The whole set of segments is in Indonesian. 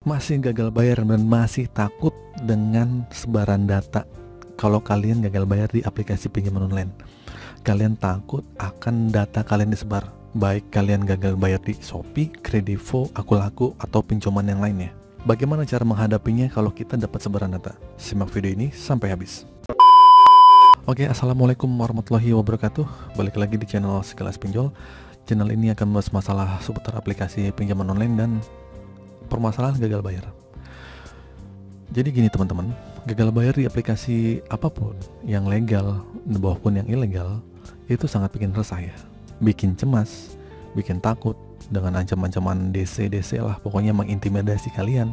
masih gagal bayar dan masih takut dengan sebaran data. Kalau kalian gagal bayar di aplikasi pinjaman online, kalian takut akan data kalian disebar, baik kalian gagal bayar di Shopee, Kredivo, Akulaku, atau pinjaman yang lainnya. Bagaimana cara menghadapinya kalau kita dapat sebaran data? Simak video ini sampai habis. Oke, assalamualaikum warahmatullahi wabarakatuh. Balik lagi di channel Sekilas Pinjol. Channel ini akan membahas masalah seputar aplikasi pinjaman online dan permasalahan gagal bayar. Jadi gini teman-teman, gagal bayar di aplikasi apapun yang legal maupun yang ilegal itu sangat bikin resah ya, bikin cemas, bikin takut dengan ancaman-ancaman DC lah, pokoknya mengintimidasi kalian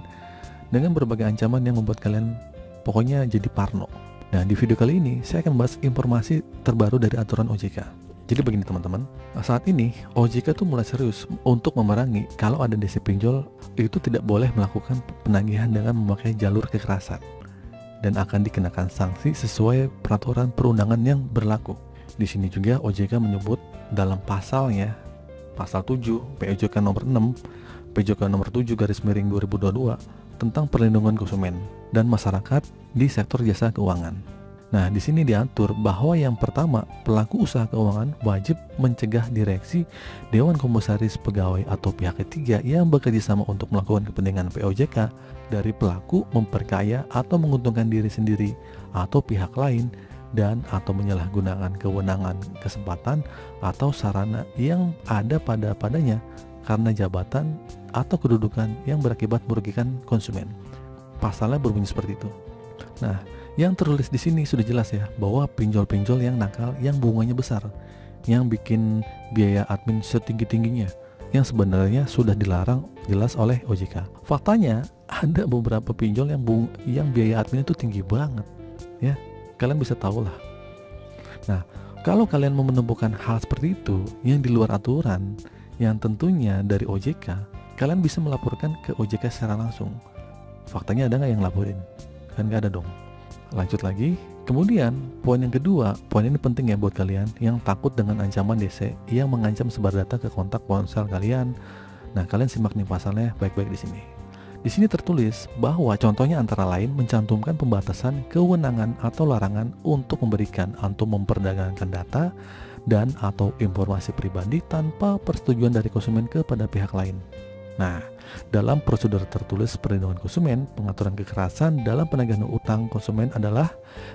dengan berbagai ancaman yang membuat kalian pokoknya jadi parno. Nah, di video kali ini saya akan bahas informasi terbaru dari aturan OJK. Jadi begini teman-teman, saat ini OJK tuh mulai serius untuk memerangi kalau ada DC pinjol itu tidak boleh melakukan penagihan dengan memakai jalur kekerasan dan akan dikenakan sanksi sesuai peraturan perundangan yang berlaku. Di sini juga OJK menyebut dalam pasalnya, pasal 7 POJK nomor 6, POJK nomor 7/2022 tentang perlindungan konsumen dan masyarakat di sektor jasa keuangan. Nah, di sini diatur bahwa yang pertama, pelaku usaha keuangan wajib mencegah direksi, dewan komisaris, pegawai atau pihak ketiga yang bekerja sama untuk melakukan kepentingan POJK dari pelaku memperkaya atau menguntungkan diri sendiri atau pihak lain dan atau menyalahgunakan kewenangan, kesempatan atau sarana yang ada padanya karena jabatan atau kedudukan yang berakibat merugikan konsumen. Pasalnya berbunyi seperti itu. Nah, yang tertulis di sini sudah jelas ya bahwa pinjol-pinjol yang nakal, yang bunganya besar, yang bikin biaya admin setinggi-tingginya, yang sebenarnya sudah dilarang jelas oleh OJK. Faktanya ada beberapa pinjol yang biaya admin itu tinggi banget, ya. Kalian bisa tahu lah. Nah, kalau kalian mau menemukan hal seperti itu yang di luar aturan, yang tentunya dari OJK, kalian bisa melaporkan ke OJK secara langsung. Faktanya ada nggak yang laporin? Kan nggak ada dong. Lanjut lagi, kemudian poin yang kedua, poin ini penting ya buat kalian yang takut dengan ancaman DC yang mengancam sebar data ke kontak ponsel kalian. Nah, kalian simak nih pasalnya baik-baik di sini. Di sini tertulis bahwa contohnya antara lain mencantumkan pembatasan kewenangan atau larangan untuk memberikan atau memperdagangkan data dan atau informasi pribadi tanpa persetujuan dari konsumen kepada pihak lain. Nah, dalam prosedur tertulis perlindungan konsumen, pengaturan kekerasan dalam penagihan utang konsumen adalah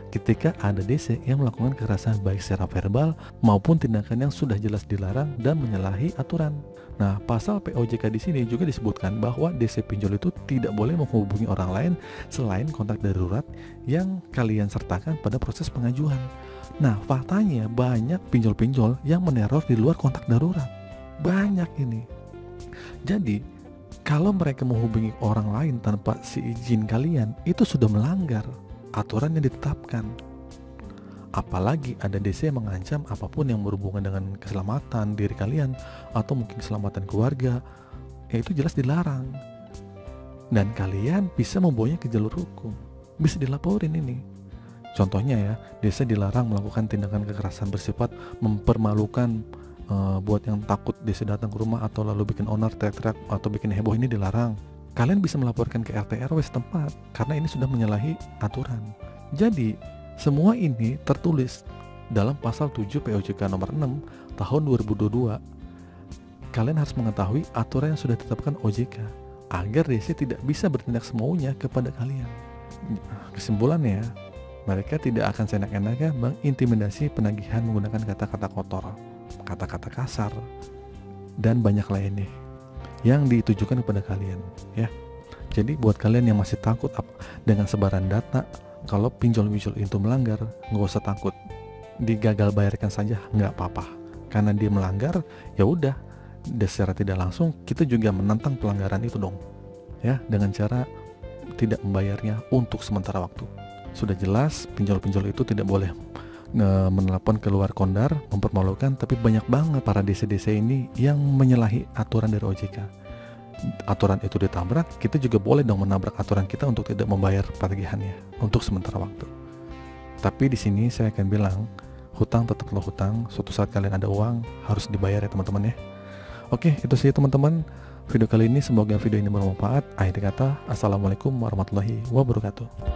ketika ada DC yang melakukan kekerasan baik secara verbal maupun tindakan yang sudah jelas dilarang dan menyalahi aturan. Nah, pasal POJK di sini juga disebutkan bahwa DC pinjol itu tidak boleh menghubungi orang lain selain kontak darurat yang kalian sertakan pada proses pengajuan. Nah, faktanya banyak pinjol-pinjol yang meneror di luar kontak darurat. Banyak ini. Jadi, kalau mereka menghubungi orang lain tanpa seizin kalian, itu sudah melanggar aturan yang ditetapkan. Apalagi ada DC yang mengancam apapun yang berhubungan dengan keselamatan diri kalian atau mungkin keselamatan keluarga, ya itu jelas dilarang. Dan kalian bisa membawanya ke jalur hukum, bisa dilaporin ini. Contohnya ya, DC dilarang melakukan tindakan kekerasan bersifat mempermalukan. Buat yang takut DC datang ke rumah atau lalu bikin onar, teriak-teriak atau bikin heboh, ini dilarang. Kalian bisa melaporkan ke RT RW setempat karena ini sudah menyalahi aturan. Jadi semua ini tertulis dalam pasal 7 POJK nomor 6 tahun 2022. Kalian harus mengetahui aturan yang sudah ditetapkan OJK agar DC tidak bisa bertindak semaunya kepada kalian. Kesimpulannya, mereka tidak akan seenak-enaknya mengintimidasi penagihan menggunakan kata-kata kotor, kata-kata kasar, dan banyak lainnya yang ditujukan kepada kalian ya. Jadi buat kalian yang masih takut dengan sebaran data, kalau pinjol-pinjol itu melanggar, nggak usah takut, digagal bayarkan saja nggak apa-apa, karena dia melanggar ya udah, secara tidak langsung kita juga menentang pelanggaran itu dong ya, dengan cara tidak membayarnya untuk sementara waktu. Sudah jelas pinjol-pinjol itu tidak boleh menelpon keluar kondar, mempermalukan, tapi banyak banget para DC-DC ini yang menyalahi aturan dari OJK. Aturan itu ditabrak, kita juga boleh dong menabrak aturan kita untuk tidak membayar tagihannya untuk sementara waktu. Tapi di sini saya akan bilang, hutang tetaplah hutang. Suatu saat kalian ada uang, harus dibayar ya teman-teman ya. Oke, itu sih teman-teman. video kali ini. Semoga video ini bermanfaat. Akhir kata, assalamualaikum warahmatullahi wabarakatuh.